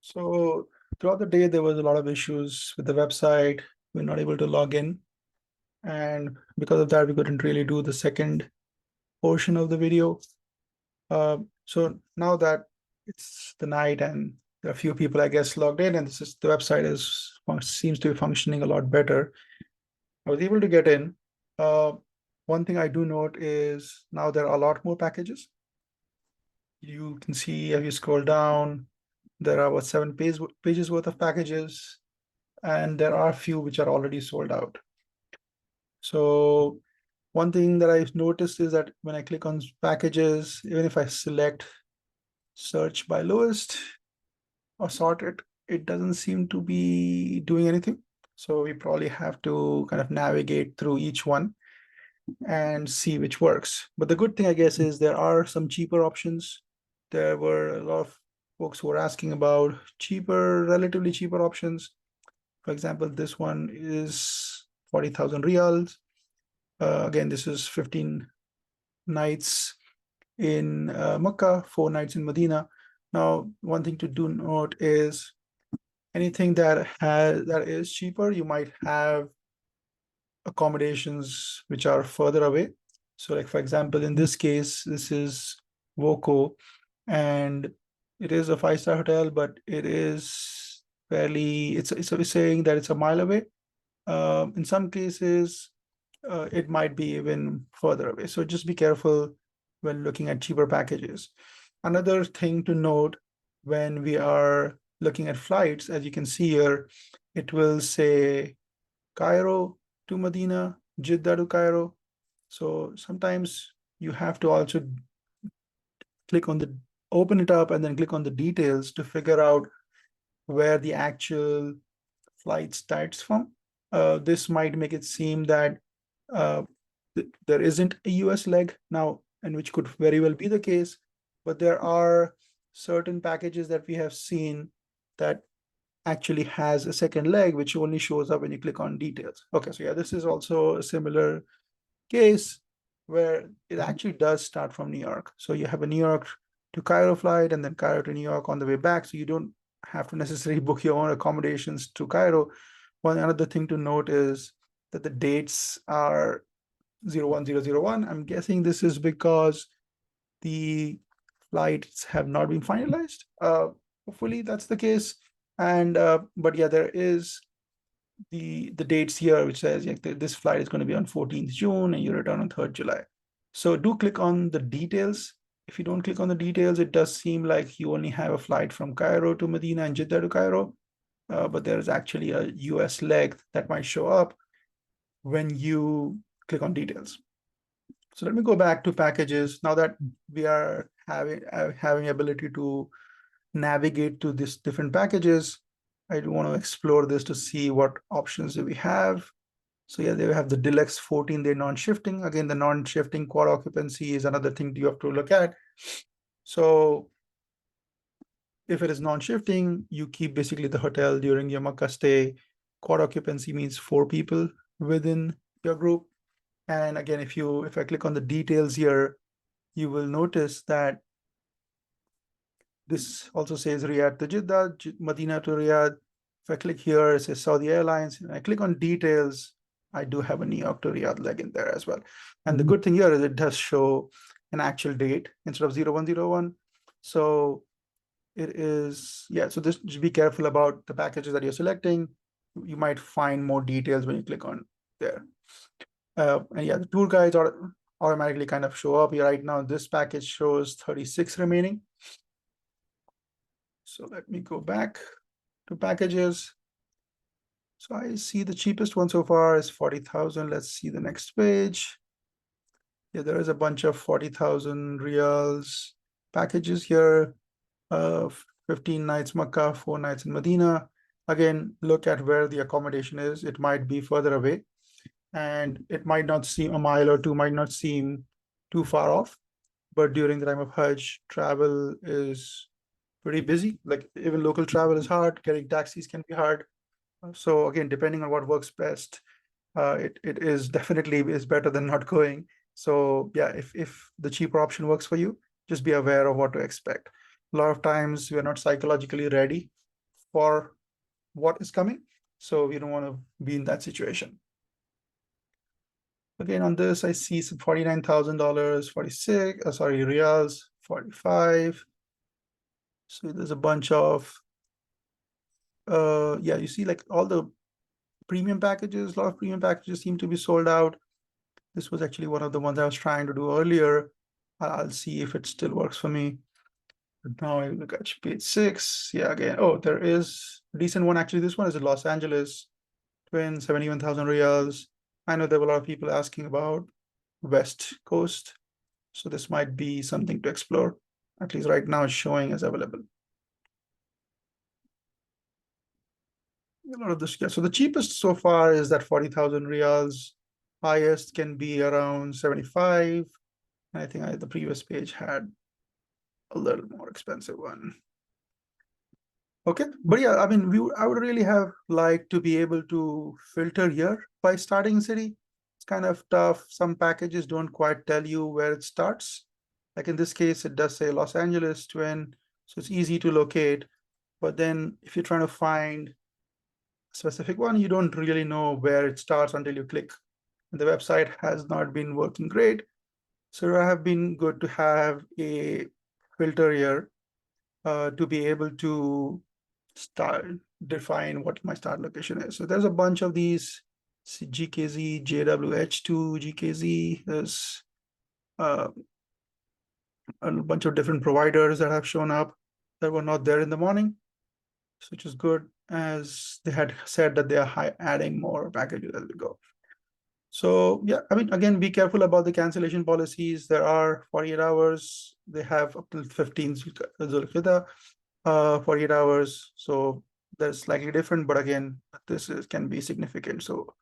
So throughout the day, there was a lot of issues with the website. We're not able to log in. And because of that, we couldn't really do the second portion of the video. So now that it's the night and there are a few people, I guess, logged in, and the website seems to be functioning a lot better. I was able to get in. Uh, One thing I do note is now there are a lot more packages. You can see if you scroll down, there are pages worth of packages, and there are a few which are already sold out. So one thing that I've noticed is that when I click on packages, even if I select search by lowest or sort it, it doesn't seem to be doing anything. So we probably have to kind of navigate through each one and see which works. But the good thing, I guess, is there are some cheaper options. There were a lot of folks who were asking about relatively cheaper options. For example, this one is 40,000 riyals. Again, this is 15 nights in Mecca, 4 nights in Medina. Now, one thing to do note is anything that is cheaper, you might have accommodations which are further away. So, like for example, in this case, this is Voco, and it is a 5-star hotel, but it is fairly. It's saying that it's a mile away. In some cases, it might be even further away. So just be careful when looking at cheaper packages. Another thing to note when we are looking at flights, as you can see here, it will say Cairo to Medina, Jeddah to Cairo. So sometimes you have to also open it up and then click on the details to figure out where the actual flight starts from. This might make it seem that uh, there isn't a US leg now, and which could very well be the case, but there are certain packages that we have seen that actually has a second leg, which only shows up when you click on details. Okay, so yeah, this is also a similar case where it actually does start from New York. So you have a New York to Cairo flight and then Cairo to New York on the way back. So you don't have to necessarily book your own accommodations to Cairo. One another thing to note is that the dates are 01001. I'm guessing this is because the flights have not been finalized. Hopefully that's the case. And but yeah, there is the dates here, which says like, this flight is going to be on 14th June and you return on 3rd July. So do click on the details. If you don't click on the details, it does seem like you only have a flight from Cairo to Medina and Jeddah to Cairo. But there is actually a US leg that might show up when you click on details. So let me go back to packages. Now that we are having ability to navigate to these different packages, I do want to explore this to see what options do we have. So yeah, they have the deluxe 14-day non-shifting. Again, the non-shifting quad occupancy is another thing you have to look at. So if it is non-shifting, you keep basically the hotel during your Makkah stay. Quad occupancy means 4 people within your group. And again, if I click on the details here, you will notice that this also says Riyadh to Jeddah, Medina to Riyadh. If I click here, it says Saudi Airlines. And I click on details, I do have a New York to Riyadh leg in there as well. And the good thing here is it does show an actual date instead of 0101. So it is, yeah, so just be careful about the packages that you're selecting. You might find more details when you click on there. And yeah, the tour guides automatically kind of show up here. Right now, this package shows 36 remaining. So let me go back to packages. So I see the cheapest one so far is 40,000. Let's see the next page. Yeah, there is a bunch of 40,000 riyals packages here. 15 nights Makkah, 4 nights in Medina. Again, look at where the accommodation is. It might be further away and it might not seem a mile or two, might not seem too far off. But during the time of Hajj, travel is pretty busy. Like even local travel is hard. Getting taxis can be hard. So again, depending on what works best, it is definitely is better than not going. So yeah, if the cheaper option works for you, just be aware of what to expect. A lot of times we are not psychologically ready for what is coming. So we don't want to be in that situation. Again, on this, I see some $49,000, 46, sorry, Riyals, 45. So there's a bunch of, yeah, you see like all the premium packages, a lot of premium packages seem to be sold out. This was actually one of the ones I was trying to do earlier. I'll see if it still works for me. But now I look at page 6. Yeah, again, oh, there is a decent one. Actually, this one is in Los Angeles, twin, 71,000 Riyals. I know there were a lot of people asking about West Coast. So this might be something to explore. At least right now it's showing as available. A lot of this, yeah. So the cheapest so far is that 40,000 Riyals. Highest can be around 75. I think the previous page had a little more expensive one. Okay, but yeah, I mean, I would really have liked to be able to filter here by starting city. It's kind of tough. Some packages don't quite tell you where it starts. Like in this case, it does say Los Angeles twin, so it's easy to locate. But then if you're trying to find a specific one, you don't really know where it starts until you click. And the website has not been working great. So it have been good to have a filter here to be able to define what my start location is. So there's a bunch of these GKZ, JWH2, GKZ. There's a bunch of different providers that have shown up that were not there in the morning, which is good, as they had said that they are adding more packages as we go. So yeah, I mean, again, be careful about the cancellation policies. There are 48 hours. They have up till 15th Zulqa'dah, 48 hours. So that's slightly different, but again, can be significant. So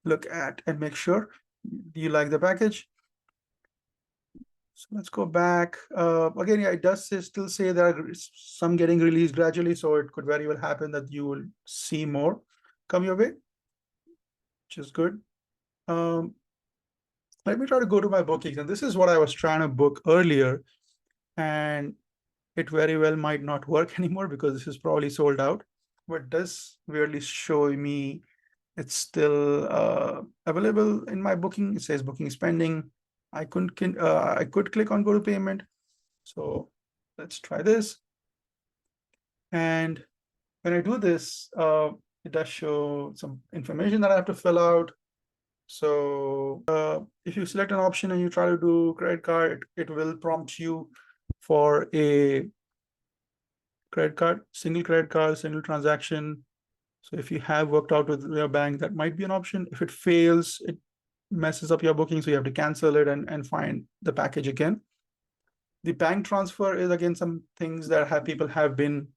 look at and make sure you like the package. So let's go back. Again, yeah, it does still say there are some getting released gradually. So it could very well happen that you will see more come your way, which is good. Let me try to go to my bookings. And this is what I was trying to book earlier. And it very well might not work anymore because this is probably sold out. But it does weirdly show me it's still available in my booking. It says booking is pending. I could click on go to payment. So let's try this. And when I do this, it does show some information that I have to fill out. So if you select an option and you try to do credit card, it will prompt you for a credit card, single transaction. So if you have worked out with your bank, that might be an option. If it fails, it messes up your booking, so you have to cancel it and find the package again. The bank transfer is again some things that people have been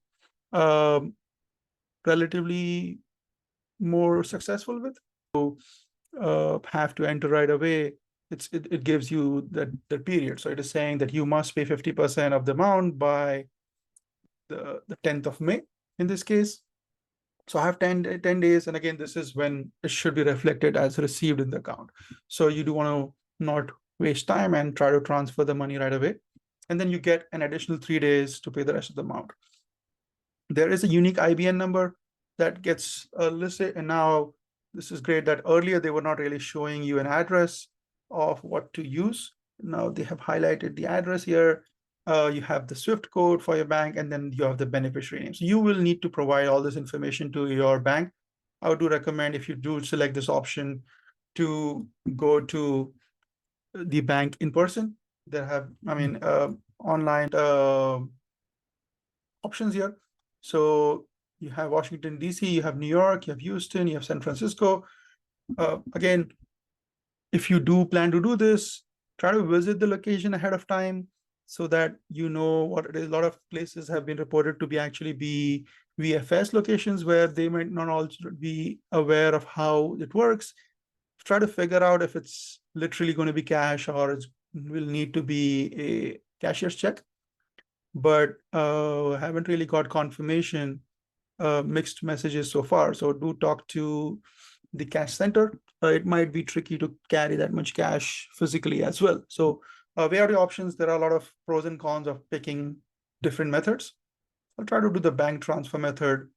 relatively more successful with. So have to enter right away. It gives you the period. So it is saying that you must pay 50% of the amount by the 10th of May in this case. So I have 10 days. And again, this is when it should be reflected as received in the account. So you do want to not waste time and try to transfer the money right away. And then you get an additional 3 days to pay the rest of the amount. There is a unique IBN number that gets listed. And now this is great that earlier they were not really showing you an address of what to use. Now they have highlighted the address here. You have the SWIFT code for your bank, and then you have the beneficiary name. So you will need to provide all this information to your bank. I would recommend, if you do select this option, to go to the bank in person. They have, online options here. So you have Washington, D.C., you have New York, you have Houston, you have San Francisco. Again, if you do plan to do this, try to visit the location ahead of time so that you know what it is. A lot of places have been reported to be VFS locations where they might not also be aware of how it works. Try to figure out if it's literally going to be cash or it will need to be a cashier's check. But haven't really got confirmation, mixed messages so far. So do talk to the cash center. It might be tricky to carry that much cash physically as well. So we have the options. There are a lot of pros and cons of picking different methods. I'll try to do the bank transfer method.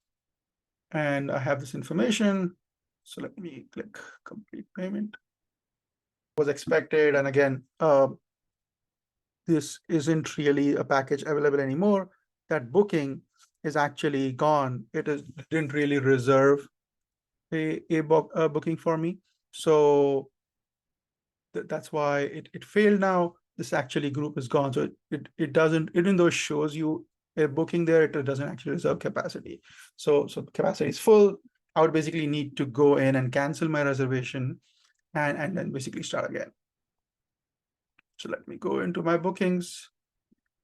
and I have this information. So let me click complete payment. Was expected, and again, this isn't really a package available anymore. That booking is actually gone. Didn't really reserve a booking for me. So that's why it failed now. This actually group is gone. So it doesn't, even though it shows you a booking there, it doesn't actually reserve capacity. So capacity is full. I would basically need to go in and cancel my reservation and then basically start again. So let me go into my bookings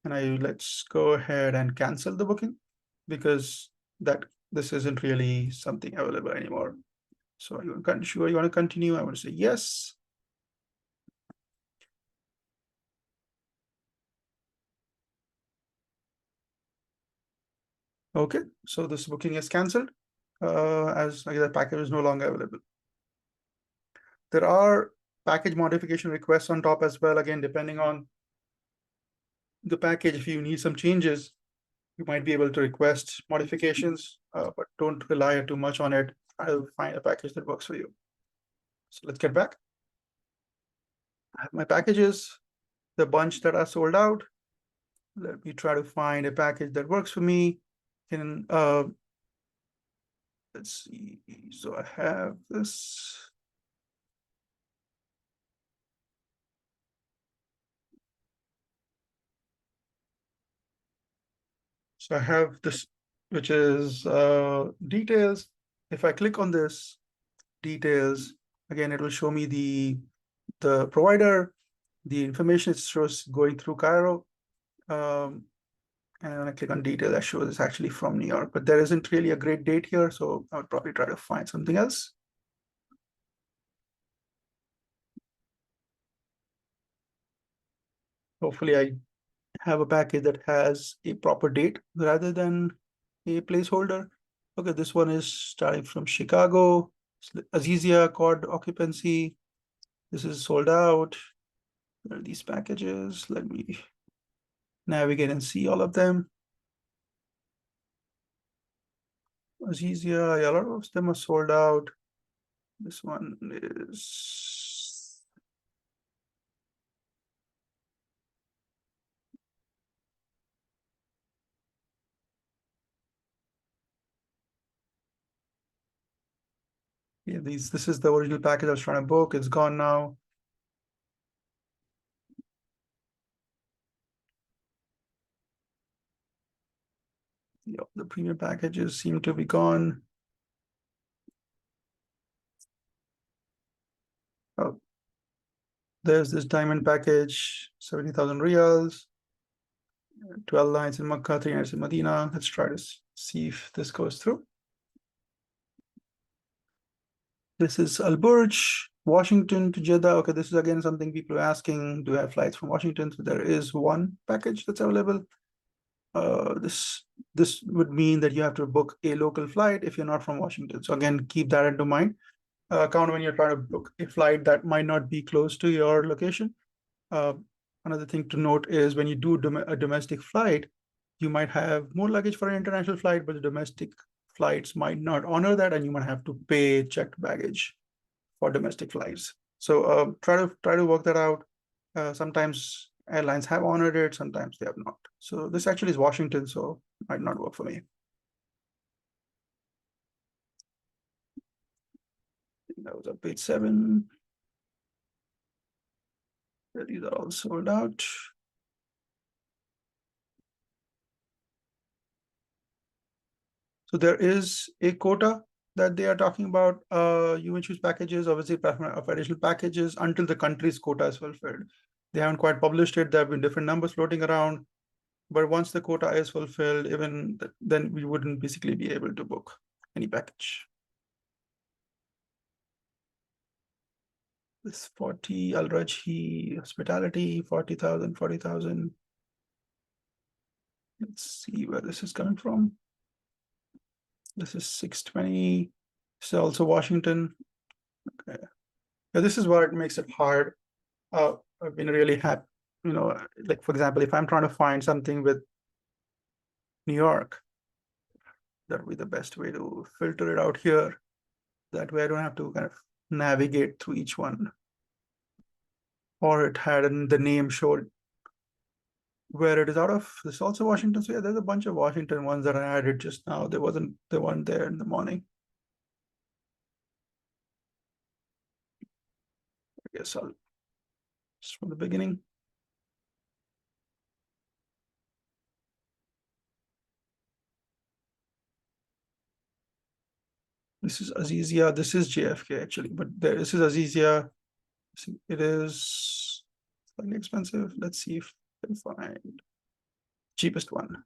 and let's go ahead and cancel the booking because this isn't really something available anymore. So you want to continue? I want to say yes. Okay, so this booking is canceled as the package is no longer available. There are package modification requests on top as well. Again, depending on the package, if you need some changes, you might be able to request modifications, but don't rely too much on it. I'll find a package that works for you. So let's get back. I have my packages, the bunch that are sold out. Let me try to find a package that works for me. Let's see. So I have this. So I have this, which is details. If I click on this details, again, it will show me the provider, the information it shows going through Cairo. And when I click on detail, that shows it's actually from New York, but there isn't really a great date here. So I would probably try to find something else. Hopefully I have a package that has a proper date rather than a placeholder. Okay, this one is starting from Chicago, Azizia, Cord occupancy. This is sold out. There are these packages. Let me navigate and see all of them. Azizia, yeah, a lot of them are sold out. This one is yeah, this is the original package I was trying to book. It's gone now. Yep, the premium packages seem to be gone. Oh, there's this diamond package, 70,000 riyals, 12 nights in Makkah, 3 nights in Medina. Let's try to see if this goes through. This is Al Burj, Washington to Jeddah. Okay, this is again something people are asking. Do I have flights from Washington? So there is one package that's available. This would mean that you have to book a local flight if you're not from Washington. So again, keep that into mind. Count when you're trying to book a flight that might not be close to your location. Another thing to note is when you do a domestic flight, you might have more luggage for an international flight, but the domestic flights might not honor that, and you might have to pay checked baggage for domestic flights. So try to work that out. Sometimes airlines have honored it, sometimes they have not. So this actually is Washington, so it might not work for me. That was on page 7. These are all sold out. So there is a quota that they are talking about. You can choose packages, obviously of additional packages until the country's quota is fulfilled. They haven't quite published it. There have been different numbers floating around, but once the quota is fulfilled, then we wouldn't basically be able to book any package. This 40 Al Rajhi hospitality, 40,000. Let's see where this is coming from. This is 620. This is also Washington. Okay. Yeah, this is where it makes it hard. I've been really happy, like for example, if I'm trying to find something with New York, That would be the best way to filter it out here. That way I don't have to kind of navigate through each one. Or it had in the name showed where it is out of. This is also Washington. So yeah, there's a bunch of Washington ones that I added just now. They weren't there in the morning. I guess I'll just from the beginning. This is Azizia. This is JFK actually, but this is Azizia. It is slightly expensive. Let's see if I can find cheapest one.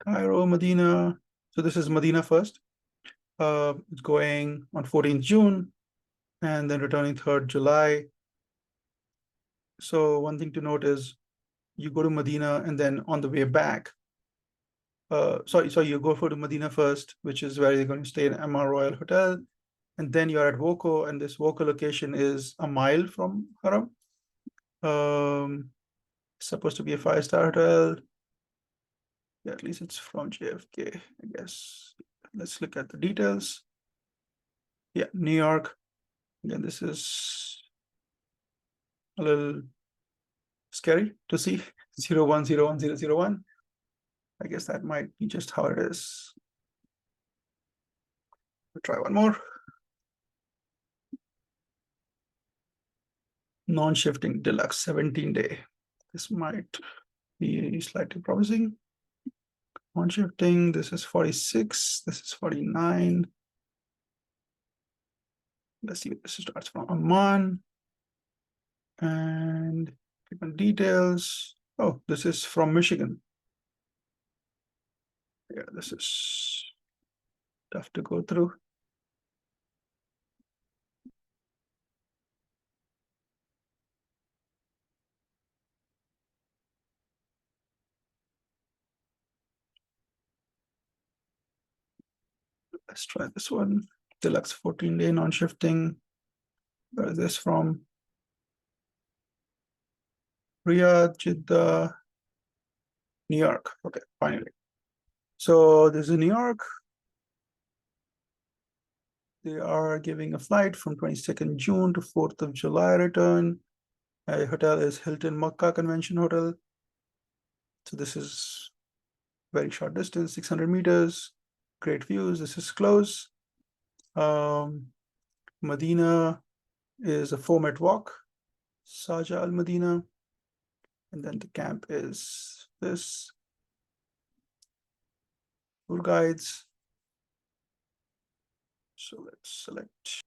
Cairo, Medina. So this is Medina first. It's going on 14th June and then returning 3rd July. So one thing to note is you go to Medina and then on the way back, sorry, you go for the Medina first, which is where you're going to stay in Amar Royal Hotel. And then you're at Woko, and this Woko location is a mile from Haram. Supposed to be a 5-star hotel. Yeah, at least it's from JFK, I guess. Let's look at the details. Yeah, New York. Again, this is a little scary to see 0101001. I guess that might be just how it is. We'll try one more. Non-shifting deluxe 17-day. This might be slightly promising. Non-shifting, this is 46, this is 49. Let's see, this starts from Amman. And different details. Oh, this is from Michigan. Yeah, this is tough to go through. Let's try this one. Deluxe 14-day non-shifting. Where is this from? Riyadh, Jeddah, New York. Okay, finally. So this is New York. They are giving a flight from 22nd June to 4th of July return. A hotel is Hilton Makkah Convention Hotel. So this is very short distance, 600 meters, great views. This is close. Medina is a 4-minute walk, Saja Al Medina. And then the camp is this. Tour guides. So let's select